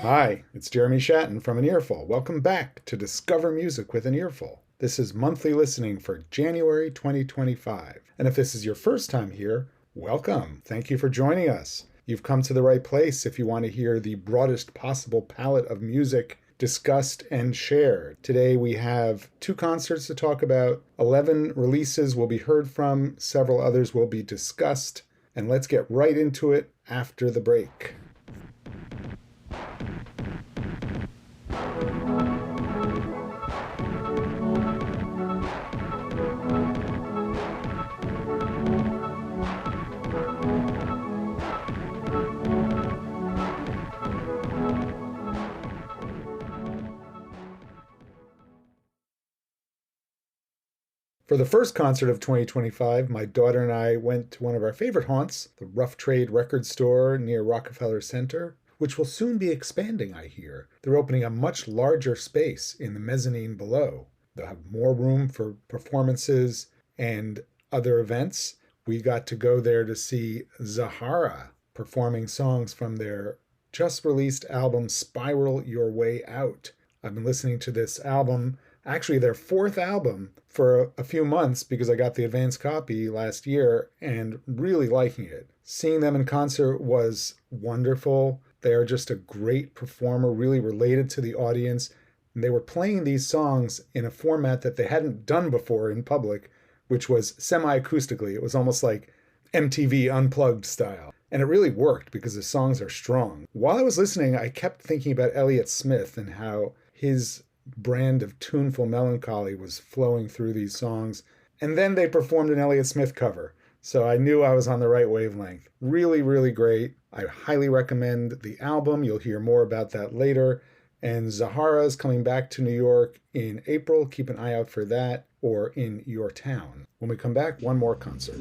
Hi, it's Jeremy Shatton from An Earful. Welcome back to Discover Music with An Earful. This is monthly listening for January 2025. And if this is your first time here, welcome. Thank you for joining us. You've come to the right place if you want to hear the broadest possible palette of music discussed and shared. Today we have 2 concerts to talk about. 11 releases will be heard from, several others will be discussed. And let's get right into it after the break. For the first concert of 2025, my daughter and I went to one of our favorite haunts, the Rough Trade Record Store near Rockefeller Center, which will soon be expanding, I hear. They're opening a much larger space in the mezzanine below. They'll have more room for performances and other events. We got to go there to see Zahara performing songs from their just released album, Spiral Your Way Out. I've been listening to this album, actually their 4th album, for a few months because I got the advance copy last year and really liking it. Seeing them in concert was wonderful. They are just a great performer, really related to the audience. And they were playing these songs in a format that they hadn't done before in public, which was semi-acoustically. It was almost like MTV Unplugged style. And it really worked because the songs are strong. While I was listening, I kept thinking about Elliott Smith and how his brand of tuneful melancholy was flowing through these songs. And then they performed an Elliott Smith cover. So I knew I was on the right wavelength. Really, really great. I highly recommend the album. You'll hear more about that later. And Zahara is coming back to New York in April. Keep an eye out for that, or in your town. When we come back, one more concert.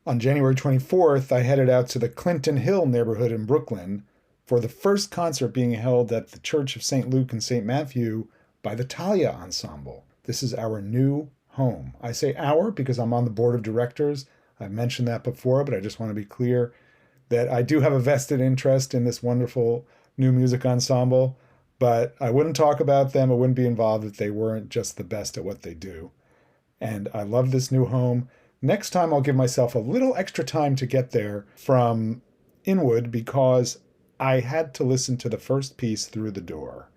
On January 24th, I headed out to the Clinton Hill neighborhood in Brooklyn for the first concert being held at the Church of St. Luke and St. Matthew by the Thalia Ensemble. This is our new home. I say our because I'm on the board of directors. I've mentioned that before, but I just want to be clear that I do have a vested interest in this wonderful new music ensemble, but I wouldn't talk about them. I wouldn't be involved if they weren't just the best at what they do. And I love this new home. Next time I'll give myself a little extra time to get there from Inwood because I had to listen to the first piece through the door.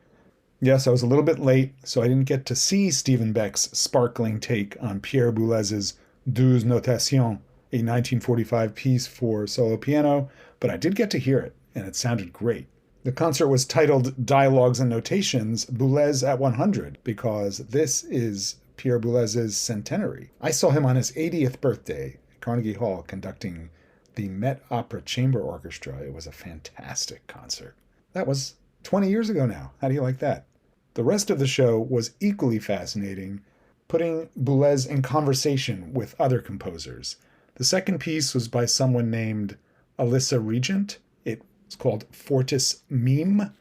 Yes, I was a little bit late, so I didn't get to see Stephen Beck's sparkling take on Pierre Boulez's Douze Notations, a 1945 piece for solo piano, but I did get to hear it, and it sounded great. The concert was titled Dialogues and Notations, Boulez at 100, because this is Pierre Boulez's centenary. I saw him on his 80th birthday at Carnegie Hall conducting the Met Opera Chamber Orchestra. It was a fantastic concert. That was 20 years ago now. How do you like that? The rest of the show was equally fascinating, putting Boulez in conversation with other composers. The second piece was by someone named Alyssa Regent. It's called Fortis Meme,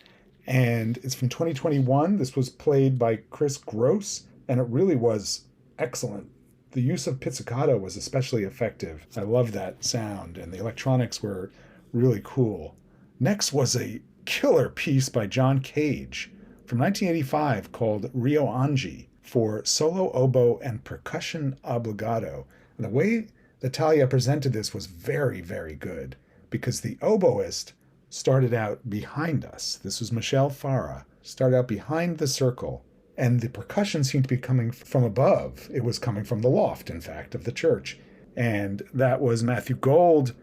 and it's from 2021. This was played by Chris Gross, and it really was excellent. The use of pizzicato was especially effective. I love that sound, and the electronics were really cool. Next was a killer piece by John Cage from 1985 called Rio Angi for solo oboe and percussion obligato. And the way that Thalia presented this was very, very good because the oboist started out behind us. This was Michelle Farah, started out behind the circle, and the percussion seemed to be coming from above. It was coming from the loft, in fact, of the church. And that was Matthew Gold.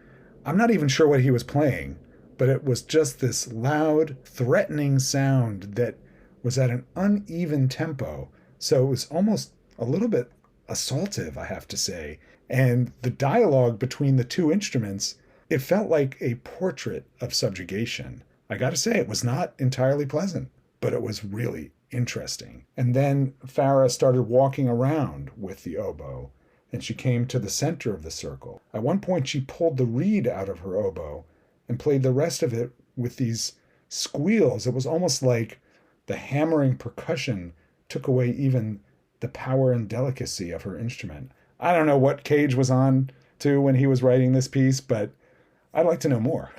I'm not even sure what he was playing, but it was just this loud, threatening sound that was at an uneven tempo. So it was almost a little bit assaultive, I have to say. And the dialogue between the two instruments, it felt like a portrait of subjugation. I got to say, it was not entirely pleasant, but it was really interesting. And then Farah started walking around with the oboe, and she came to the center of the circle. At one point, she pulled the reed out of her oboe and played the rest of it with these squeals. It was almost like the hammering percussion took away even the power and delicacy of her instrument. I don't know what Cage was on to when he was writing this piece, but I'd like to know more.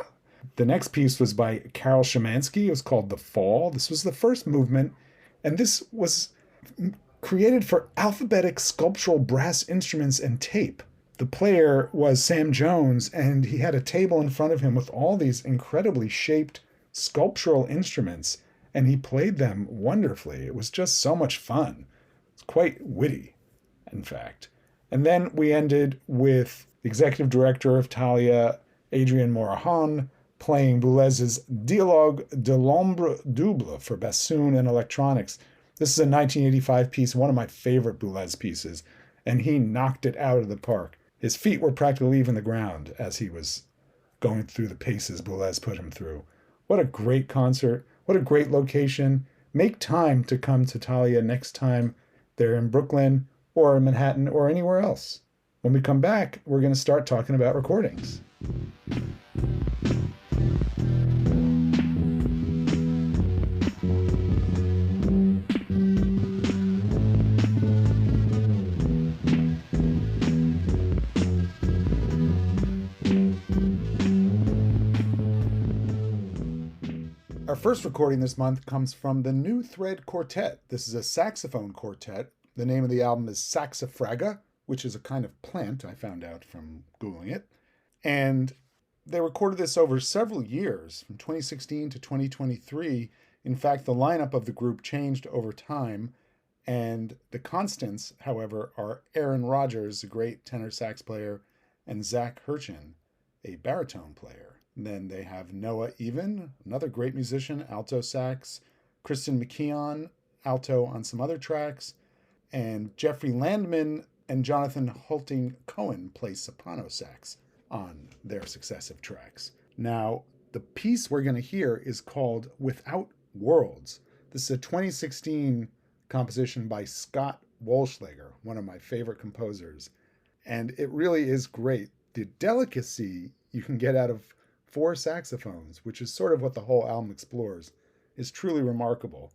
The next piece was by Karol Szymanski. It was called The Fall. This was the first movement, and this was created for alphabetic sculptural brass instruments and tape. The player was Sam Jones, and he had a table in front of him with all these incredibly shaped sculptural instruments, and he played them wonderfully. It was just so much fun. It's quite witty, in fact. And then we ended with the executive director of Thalia, Adrian Morahan, playing Boulez's Dialogue de l'Ombre Double for bassoon and electronics. This is a 1985 piece, one of my favorite Boulez pieces, and he knocked it out of the park. His feet were practically leaving the ground as he was going through the paces Boulez put him through. What a great concert. What a great location. Make time to come to Thalia next time they're in Brooklyn or Manhattan or anywhere else. When we come back, we're going to start talking about recordings. Our first recording this month comes from the New Thread Quartet. This is a saxophone quartet. The name of the album is Saxifraga, which is a kind of plant, I found out from Googling it. And they recorded this over several years, from 2016 to 2023. In fact, the lineup of the group changed over time. And the constants, however, are Aaron Rodgers, a great tenor sax player, and Zach Hirchin, a baritone player. And then they have Noah Even, another great musician, alto sax, Kristen McKeon, alto on some other tracks, and Jeffrey Landman and Jonathan Hulting Cohen play soprano sax on their successive tracks. Now, the piece we're going to hear is called Without Worlds. This is a 2016 composition by Scott Wollschlager, one of my favorite composers. And it really is great. The delicacy you can get out of 4 saxophones, which is sort of what the whole album explores, is truly remarkable.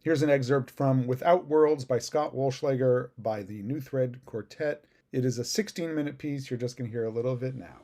Here's an excerpt from Without Worlds by Scott Wollschlager by the New Thread Quartet. It is a 16-minute piece. You're just going to hear a little of it now.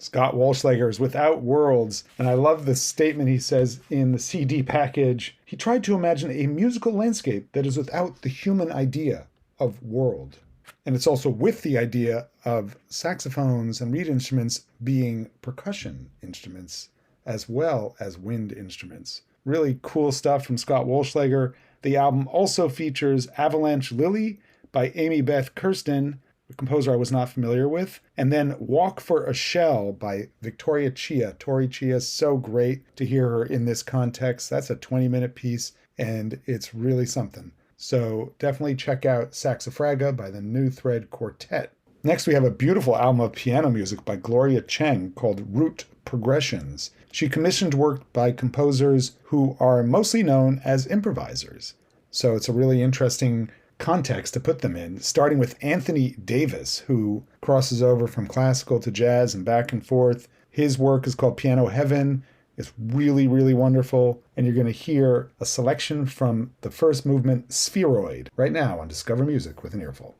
Scott Wollschlager is Without Worlds, and I love the statement he says in the CD package. He tried to imagine a musical landscape that is without the human idea of world. And it's also with the idea of saxophones and reed instruments being percussion instruments as well as wind instruments. Really cool stuff from Scott Wollschlager. The album also features Avalanche Lily by Amy Beth Kirsten, a composer I was not familiar with, and then Walk for a Shell by Victoria Chia. Tori Chia is so great to hear her in this context. That's a 20-minute piece, and it's really something. So definitely check out Saxifraga by the New Thread Quartet. Next, we have a beautiful album of piano music by Gloria Cheng called Root Progressions. She commissioned work by composers who are mostly known as improvisers. So it's a really interesting context to put them in, starting with Anthony Davis, who crosses over from classical to jazz and back and forth. His work is called Piano Heaven. It's really, really wonderful. And you're going to hear a selection from the first movement, Spheroid, right now on Discover Music with an Earful.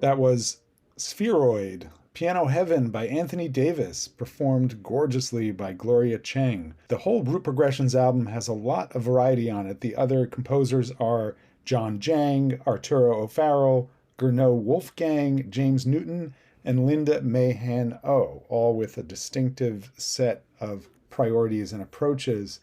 That was Spheroid, Piano Heaven by Anthony Davis, performed gorgeously by Gloria Chang. The whole Root Progressions album has a lot of variety on it. The other composers are John Jang, Arturo O'Farrell, Gernot Wolfgang, James Newton, and Linda Mahan O, all with a distinctive set of priorities and approaches.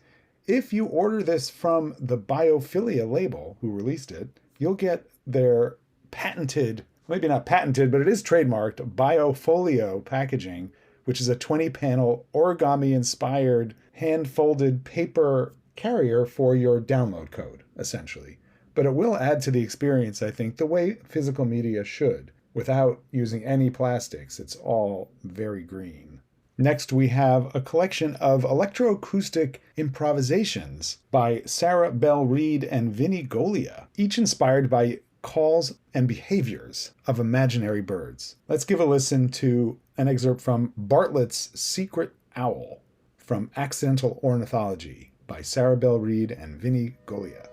If you order this from the Biophilia label, who released it, you'll get their patented, maybe not patented, but it is trademarked, Biofolio packaging, which is a 20-panel origami-inspired hand-folded paper carrier for your download code, essentially. But it will add to the experience, I think, the way physical media should, without using any plastics. It's all very green. Next, we have a collection of electroacoustic improvisations by Sarah Bell Reed and Vinnie Golia, each inspired by calls and behaviors of imaginary birds. Let's give a listen to an excerpt from Bartlett's Secret Owl from Accidental Ornithology by Sarah Bell Reed and Vinnie Golia.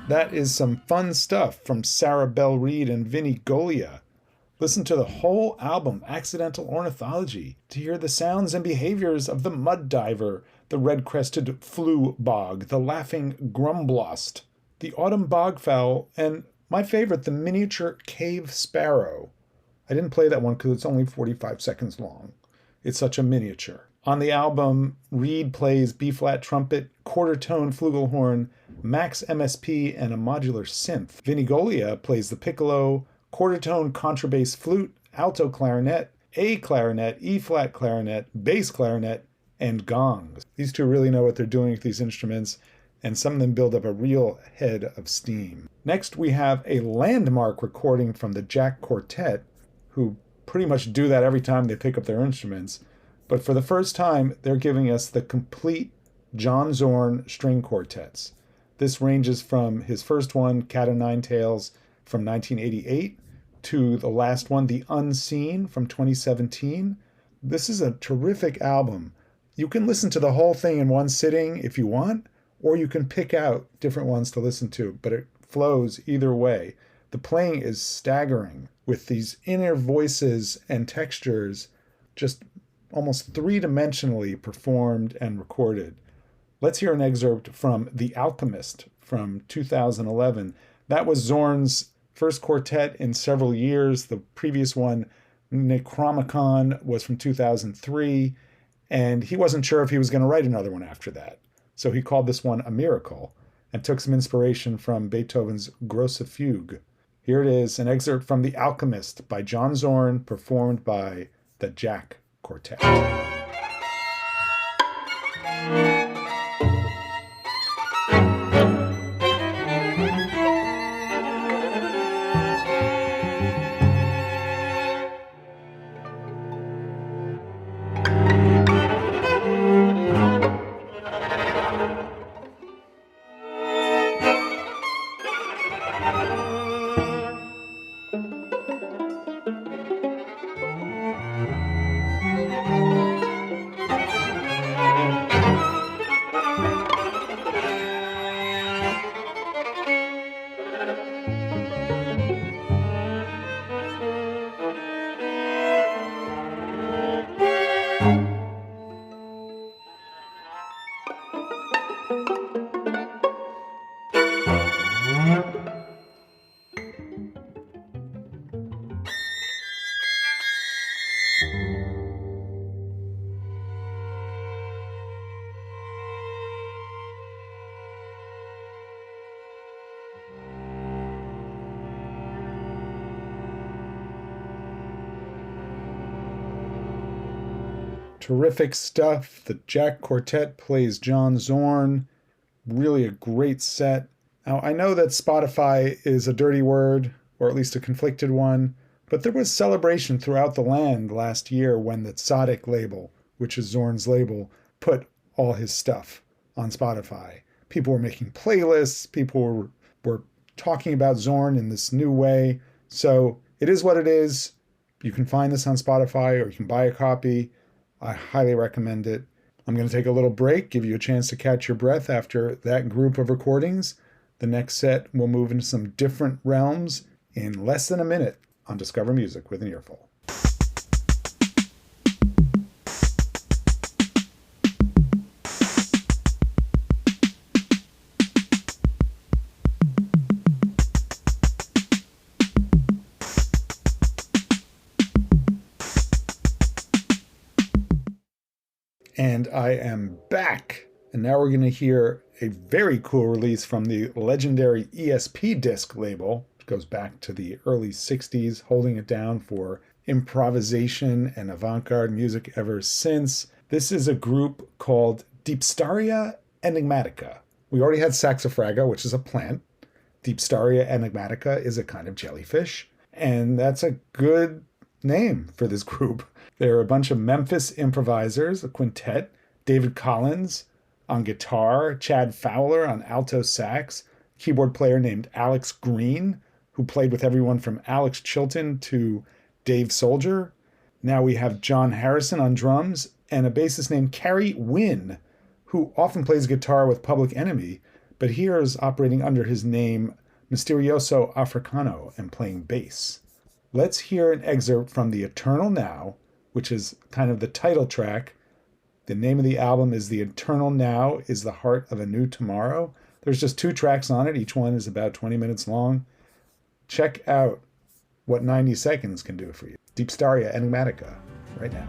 That is some fun stuff from Sarah Bell Reed and Vinnie Golia. Listen to the whole album, Accidental Ornithology, to hear the sounds and behaviors of the mud diver, the red-crested flue bog, the laughing grumblost, the autumn bogfowl, and my favorite, the miniature cave sparrow. I didn't play that one because it's only 45 seconds long. It's such a miniature. On the album, Reed plays B-flat trumpet, quarter-tone flugelhorn, max MSP, and a modular synth. Vinnie Golia plays the piccolo, quarter-tone contrabass flute, alto clarinet, A clarinet, E-flat clarinet, bass clarinet, and gongs. These two really know what they're doing with these instruments, and some of them build up a real head of steam. Next, we have a landmark recording from the Jack Quartet, who pretty much do that every time they pick up their instruments. But for the first time, they're giving us the complete John Zorn string quartets. This ranges from his first one, Cat o' Nine Tails, from 1988, to the last one, The Unseen, from 2017. This is a terrific album. You can listen to the whole thing in one sitting if you want, or you can pick out different ones to listen to, but it flows either way. The playing is staggering with these inner voices and textures just almost three-dimensionally performed and recorded. Let's hear an excerpt from The Alchemist from 2011. That was Zorn's first quartet in several years. The previous one, Necronomicon, was from 2003, and he wasn't sure if he was going to write another one after that. So he called this one a miracle and took some inspiration from Beethoven's Grosse Fuge. Here it is, an excerpt from The Alchemist by John Zorn, performed by the Jack Quartet. Terrific stuff. The Jack Quartet plays John Zorn. Really a great set. Now, I know that Spotify is a dirty word, or at least a conflicted one, but there was celebration throughout the land last year when the Tzaddik label, which is Zorn's label, put all his stuff on Spotify. People were making playlists. People were talking about Zorn in this new way. So it is what it is. You can find this on Spotify, or you can buy a copy. I highly recommend it. I'm going to take a little break, give you a chance to catch your breath after that group of recordings. The next set will move into some different realms in less than a minute on Discover Music with an Earful. And I am back. And now we're going to hear a very cool release from the legendary ESP Disc label, which goes back to the early 60s, holding it down for improvisation and avant-garde music ever since. This is a group called Dipstaria Enigmatica. We already had Saxifraga, which is a plant. Dipstaria Enigmatica is a kind of jellyfish. And that's a good name for this group. They're a bunch of Memphis improvisers, a quintet. David Collins on guitar, Chad Fowler on alto sax, keyboard player named Alex Green, who played with everyone from Alex Chilton to Dave Soldier. Now we have John Harrison on drums, and a bassist named Carrie Wynn, who often plays guitar with Public Enemy, but here is operating under his name Misterioso Africano and playing bass. Let's hear an excerpt from The Eternal Now, which is kind of the title track. The name of the album is The Eternal Now is the Heart of a New Tomorrow. There's just 2 tracks on it. Each one is about 20 minutes long. Check out what 90 seconds can do for you. Dipstaria Enigmatica, right now.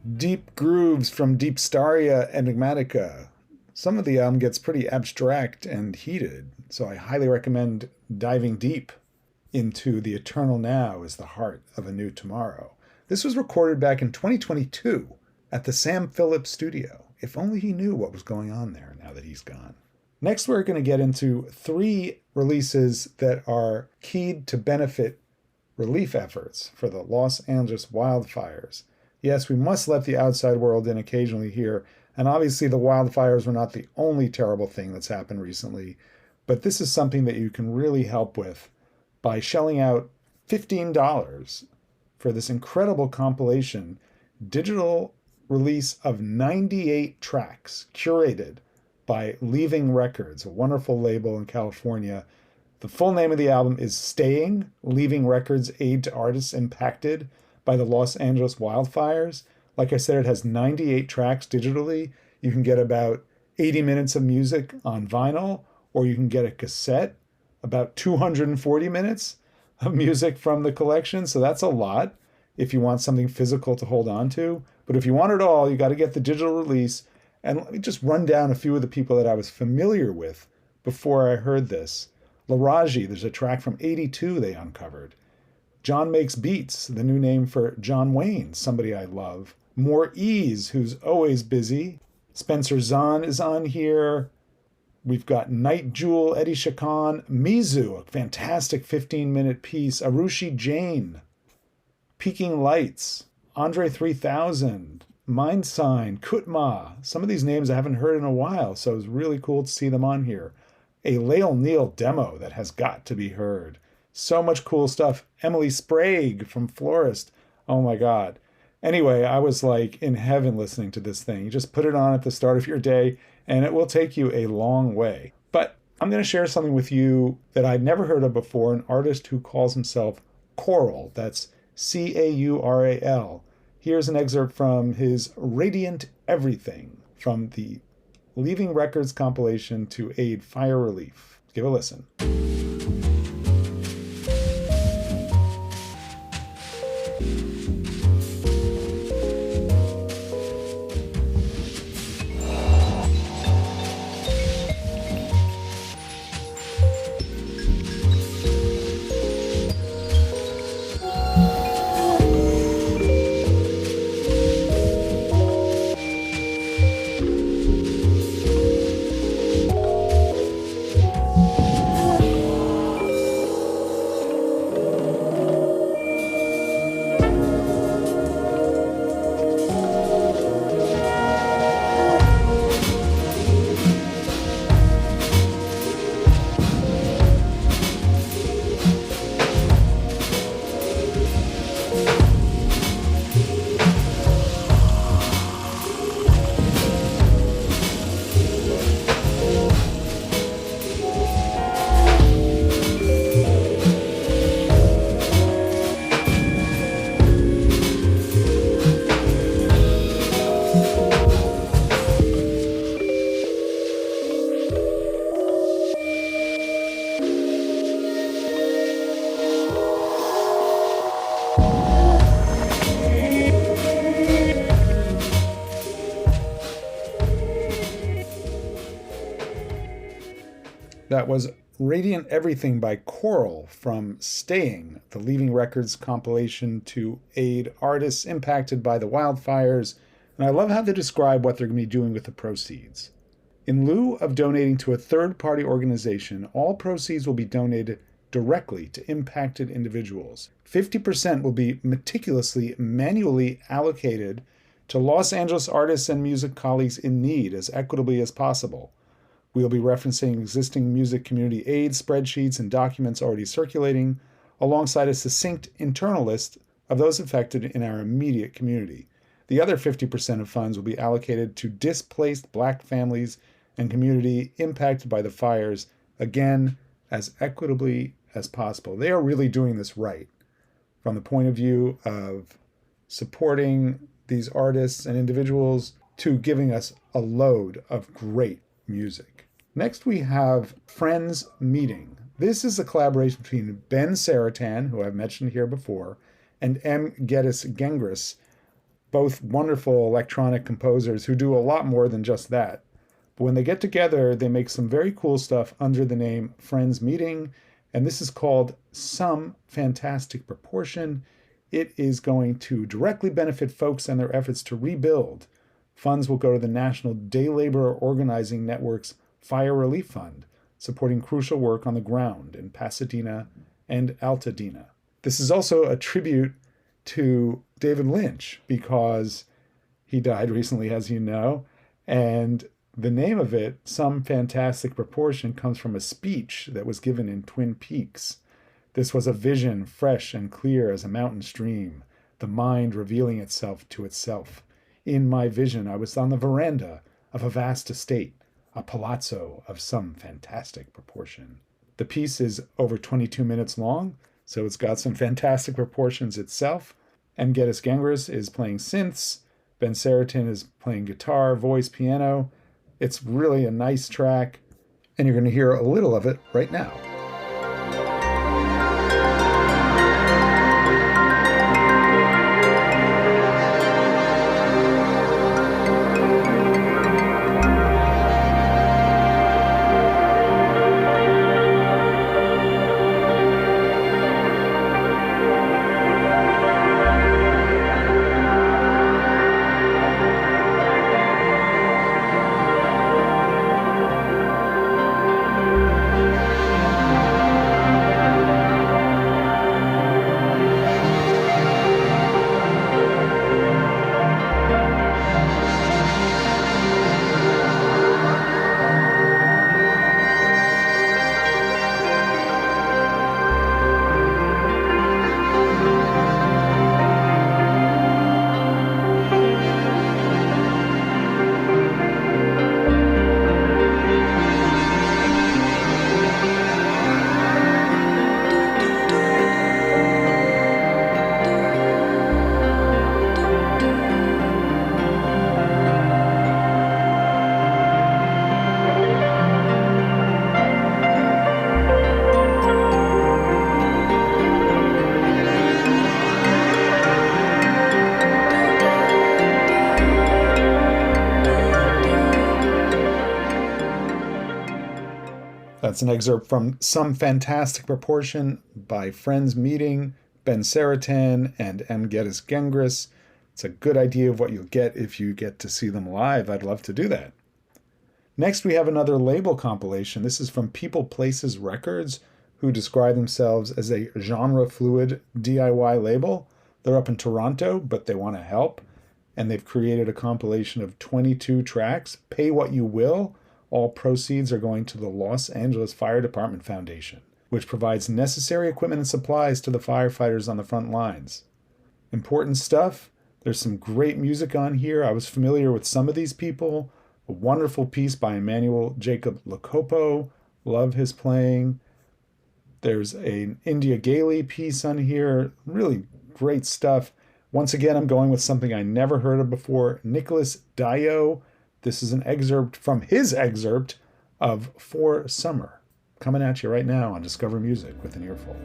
Deep Grooves from Deepstaria Enigmatica. Some of the album gets pretty abstract and heated, so I highly recommend diving deep into The Eternal Now is the Heart of a New Tomorrow. This was recorded back in 2022 at the Sam Phillips studio. If only he knew what was going on there now that he's gone. Next, we're going to get into 3 releases that are keyed to benefit relief efforts for the Los Angeles wildfires. Yes, we must let the outside world in occasionally here, and obviously the wildfires were not the only terrible thing that's happened recently, but this is something that you can really help with by shelling out $15 for this incredible compilation, digital release of 98 tracks curated by Leaving Records, a wonderful label in California. The full name of the album is Staying, Leaving Records Aid to Artists Impacted by the Los Angeles Wildfires. Like I said, it has 98 tracks digitally. You can get about 80 minutes of music on vinyl, or you can get a cassette, about 240 minutes of music from the collection. So that's a lot if you want something physical to hold on to. But if you want it all, you got to get the digital release. And let me just run down a few of the people that I was familiar with before I heard this. Laraji, there's a track from '82 they uncovered. John Makes Beats, the new name for John Wayne, somebody I love. More Ease, who's always busy. Spencer Zahn is on here. We've got Night Jewel, Eddie Shakan, Mizu, a fantastic 15-minute piece. Arushi Jain, Peaking Lights, Andre 3000, Mind Sign, Kutma. Some of these names I haven't heard in a while, so it's really cool to see them on here. A Lael Neal demo that has got to be heard. So much cool stuff. Emily Sprague from Florist. Oh my God. Anyway, I was like in heaven listening to this thing. You just put it on at the start of your day and it will take you a long way. But I'm going to share something with you that I'd never heard of before, an artist who calls himself Caural. That's Caural. Here's an excerpt from his Radiant Everything from the Leaving Records compilation to aid fire relief. Give a listen. That was Radiant Everything by Caural from Staying, the Leaving Records compilation to aid artists impacted by the wildfires. And I love how they describe what they're going to be doing with the proceeds. In lieu of donating to a third-party organization, all proceeds will be donated directly to impacted individuals. 50% will be meticulously, manually allocated to Los Angeles artists and music colleagues in need as equitably as possible. We'll be referencing existing music community aid spreadsheets and documents already circulating, alongside a succinct internal list of those affected in our immediate community. The other 50% of funds will be allocated to displaced Black families and community impacted by the fires, again, as equitably as possible. They are really doing this right from the point of view of supporting these artists and individuals to giving us a load of great music. Next, we have Friends Meeting. This is a collaboration between Ben Saratan, who I've mentioned here before, and M. Geddes Gengris. both wonderful electronic composers who do a lot more than just that. But when they get together, they make some very cool stuff under the name Friends Meeting, and this is called Some Fantastic Proportion. It is going to directly benefit folks and their efforts to rebuild. Funds will go to the National Day Labor Organizing Network's Fire Relief Fund, supporting crucial work on the ground in Pasadena and Altadena. This is also a tribute to David Lynch because he died recently, as you know, and the name of it, Some Fantastic Proportion, comes from a speech that was given in Twin Peaks. This was a vision fresh and clear as a mountain stream, the mind revealing itself to itself. In my vision, I was on the veranda of a vast estate, a palazzo of some fantastic proportion. The piece is over 22 minutes long, so it's got some fantastic proportions itself. M. Geddes Gengras is playing synths. Ben Saratin is playing guitar, voice, piano. It's really a nice track, and you're going to hear a little of it right now. That's an excerpt from Some Fantastic Proportion by Friends Meeting, Ben Saratin, and M. Geddes Gengras. It's a good idea of what you'll get if you get to see them live. I'd love to do that. Next, we have another label compilation. This is from People Places Records, who describe themselves as a genre-fluid DIY label. They're up in Toronto, but they want to help. And they've created a compilation of 22 tracks. Pay what you will. All proceeds are going to the Los Angeles Fire Department Foundation, which provides necessary equipment and supplies to the firefighters on the front lines. Important stuff. There's some great music on here. I was familiar with some of these people. A wonderful piece by Emmanuel Jacob Locopo. Love his playing. There's an India Gailey piece on here. Really great stuff. Once again, I'm going with something I never heard of before. Nicholas Dio. This is an excerpt from his excerpt of For Summer, coming at you right now on Discover Music with an Earful.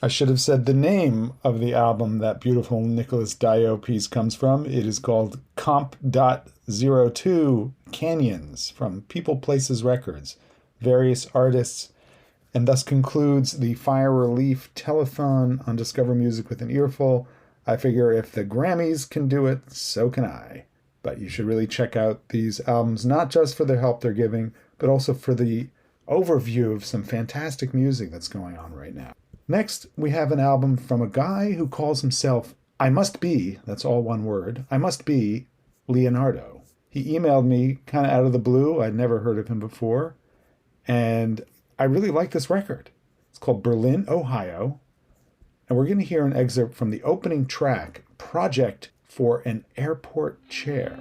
I should have said the name of the album that beautiful Nicholas Dio piece comes from. It is called Comp.02 Canyons from People Places Records, various artists, and thus concludes the Fire Relief Telethon on Discover Music with an Earful. I figure if the Grammys can do it, so can I. But you should really check out these albums, not just for the help they're giving, but also for the overview of some fantastic music that's going on right now. Next, we have an album from a guy who calls himself I Must Be, that's all one word, I Must Be Leonardo. He emailed me kind of out of the blue. I'd never heard of him before. And I really like this record. It's called Berlin, Ohio. And we're going to hear an excerpt from the opening track, Project for an Airport Chair.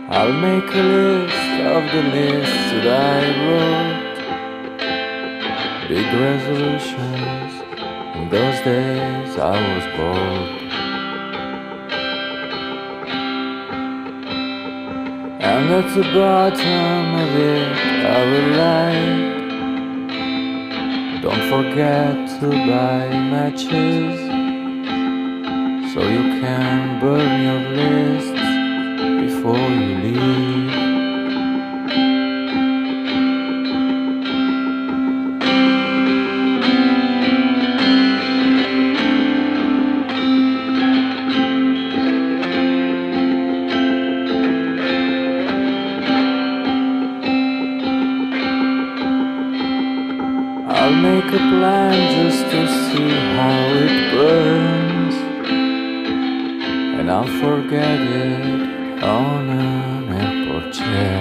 I'll make a list of the lists that I wrote, big resolutions, in those days I was bold. And at the bottom of it I will write, don't forget to buy matches, so you can burn your lists before you leave. I'll make a plan just to see how it burns, and I'll forget it on an airport chair.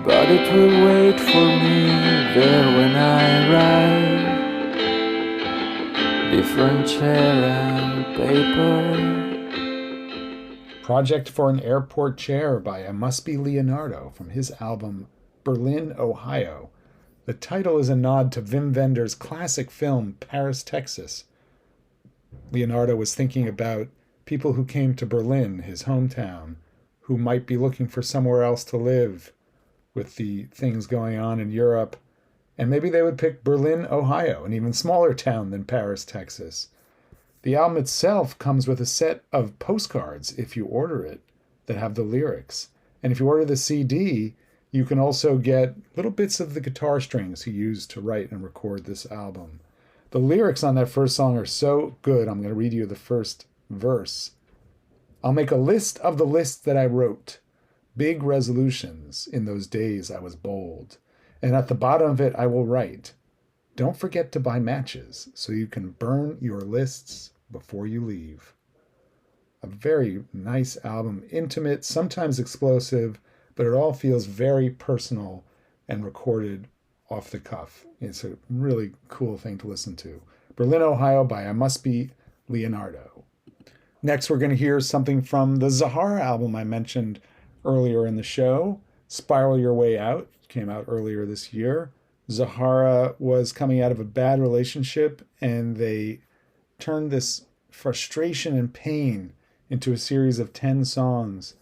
But it will wait for me there when I arrive, different chair and paper. Project for an Airport Chair by I Must Be Leonardo from his album Berlin, Ohio. The title is a nod to Wim Wenders' classic film Paris, Texas. Leonardo was thinking about people who came to Berlin, his hometown, who might be looking for somewhere else to live with the things going on in Europe. And maybe they would pick Berlin, Ohio, an even smaller town than Paris, Texas. The album itself comes with a set of postcards, if you order it, that have the lyrics. And if you order the CD, you can also get little bits of the guitar strings he used to write and record this album. The lyrics on that first song are so good. I'm going to read you the first verse. I'll make a list of the lists that I wrote. Big resolutions. In those days I was bold. And at the bottom of it I will write, don't forget to buy matches so you can burn your lists before you leave. A very nice album, intimate, sometimes explosive, but it all feels very personal and recorded off the cuff. It's a really cool thing to listen to. Berlin, Ohio by I Must Be Leonardo. Next, we're going to hear something from the Zahara album I mentioned earlier in the show. Spiral Your Way Out came out earlier this year. Zahara was coming out of a bad relationship, and they turned this frustration and pain into a series of 10 songs.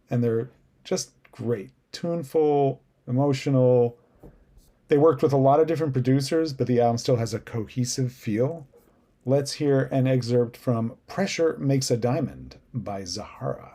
And they're just great. Tuneful, emotional. They worked with a lot of different producers, but the album still has a cohesive feel. Let's hear an excerpt from Pressure Makes a Diamond by Zahara.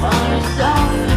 Find yourself, it's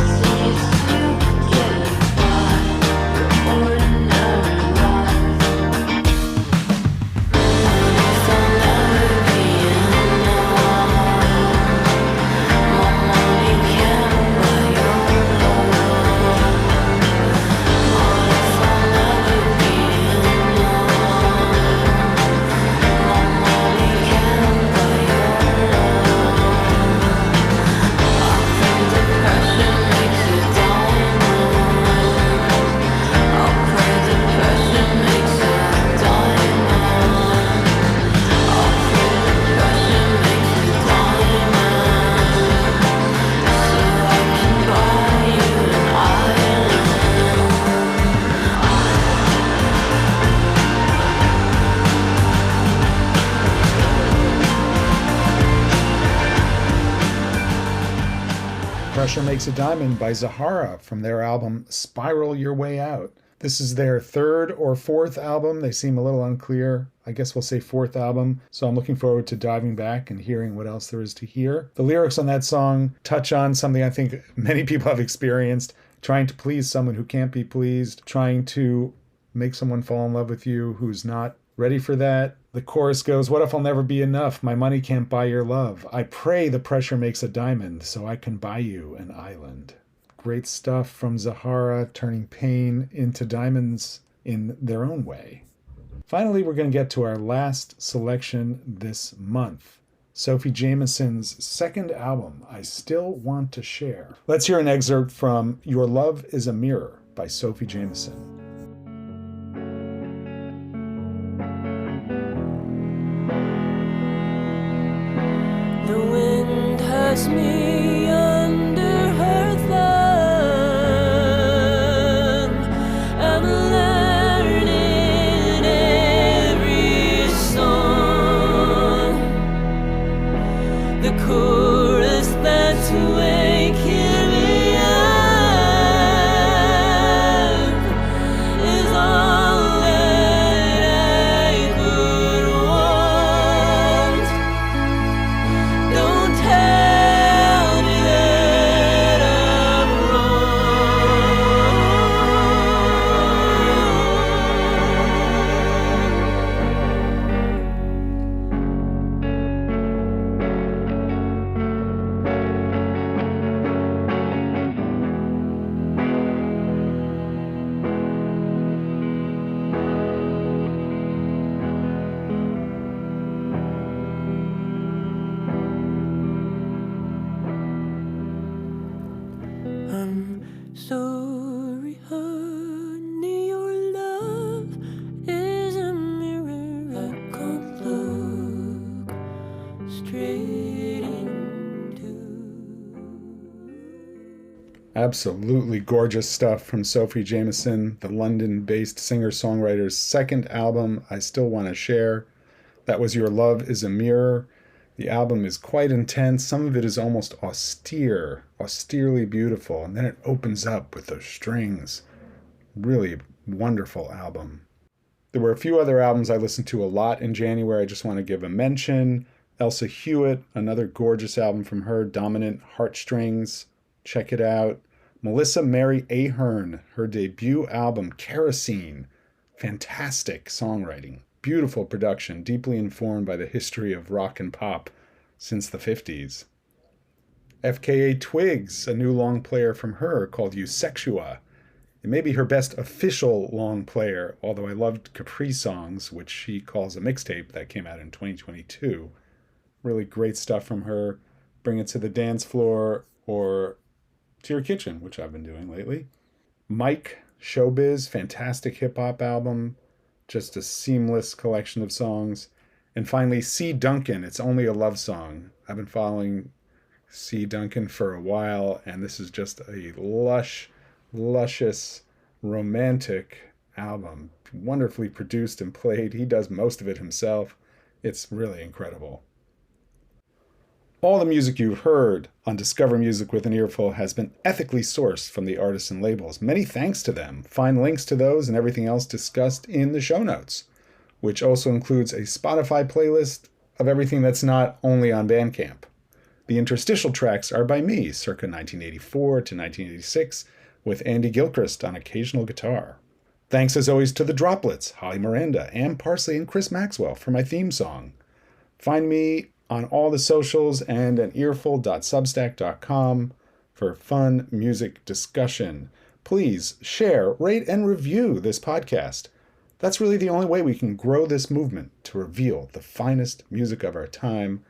Pressure Makes a Diamond by Zahara from their album Spiral Your Way Out. This is their third or fourth album. They seem a little unclear. I guess we'll say fourth album. So I'm looking forward to diving back and hearing what else there is to hear. The lyrics on that song touch on something I think many people have experienced, trying to please someone who can't be pleased, trying to make someone fall in love with you who's not ready for that. The chorus goes, "What if I'll never be enough? My money can't buy your love. I pray the pressure makes a diamond so I can buy you an island." Great stuff from Zahara, turning pain into diamonds in their own way. Finally, we're going to get to our last selection this month. Sophie Jamison's second album, I Still Want to Share. Let's hear an excerpt from Your Love is a Mirror by Sophie Jamison. The wind has me under her thumb. I'm learning every song. The chorus that's waking me up is all that I could want. Don't tell me that I'm sorry, honey, your love is a mirror I can't look straight into. Absolutely gorgeous stuff from Sophie Jamison, the London-based singer-songwriter's second album, I Still Want to Share. That was Your Love is a Mirror. The album is quite intense. Some of it is almost austerely beautiful, and then it opens up with those strings. Really wonderful album. There were a few other albums I listened to a lot in January. I just want to give a mention. Elsa Hewitt, another gorgeous album from her, Dominant Heartstrings. Check it out. Melissa Mary Ahern, her debut album, Kerosene. Fantastic songwriting. Beautiful production, deeply informed by the history of rock and pop since the 50s. FKA Twigs, a new long player from her called Eusexua. It may be her best official long player, although I loved Capri Songs, which she calls a mixtape that came out in 2022. Really great stuff from her. Bring it to the dance floor or to your kitchen, which I've been doing lately. Mike Showbiz, fantastic hip-hop album. Just a seamless collection of songs. And finally, C. Duncan, It's Only a Love Song. I've been following C. Duncan for a while, and this is just a luscious, romantic album. Wonderfully produced and played. He does most of it himself. It's really incredible. All the music you've heard on Discover Music with an Earful has been ethically sourced from the artists and labels. Many thanks to them. Find links to those and everything else discussed in the show notes, which also includes a Spotify playlist of everything that's not only on Bandcamp. The interstitial tracks are by me, circa 1984 to 1986, with Andy Gilchrist on occasional guitar. Thanks as always to The Droplets, Holly Miranda, Ann Parsley, and Chris Maxwell for my theme song. Find me on all the socials and at earful.substack.com for fun music discussion. Please share, rate, and review this podcast. That's really the only way we can grow this movement to reveal the finest music of our time.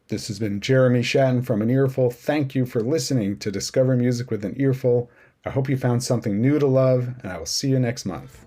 This has been Jeremy Shatton from An Earful. Thank you for listening to Discover Music with an Earful. I hope you found something new to love, and I will see you next month.